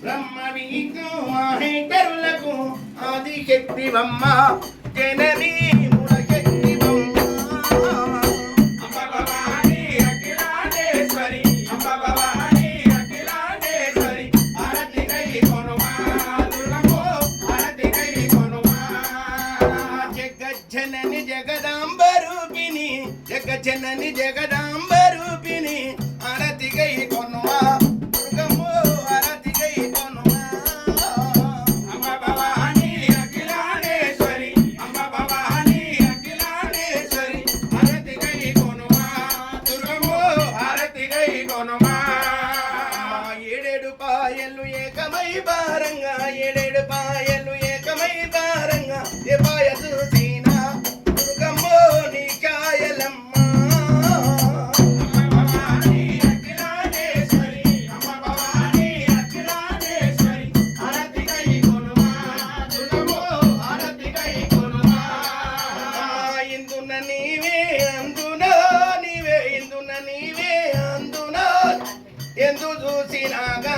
బ్రహ్మవీకు మహేశ్వరులకు ఆదిశక్తివమ్మ జననీ జగజ్జనని జగదాంబరూపిణి జగజ్జనని జగదాంబరూపిణి ఆరతిగై కొనుమా దుర్గమ్మో ఆరతిగై కొనుమా అమ్మ భవాని అఖిలాండేశ్వరి అమ్మ భవాని అఖిలాండేశ్వరి ఆరతిగై కొనుమా దుర్గమ్మో ఆరతిగై కొనుమా ఏడేడు పాయలు ఏకమై భారంగా ఏడేడు పాయలు ఏకమై భారంగా ఏ పాయ చూసినా దుర్గమ్మో నీ కాయలమ్మ నీవే అందునా నీవే ఇందున నీవే అందునా ఎందు చూసినాగా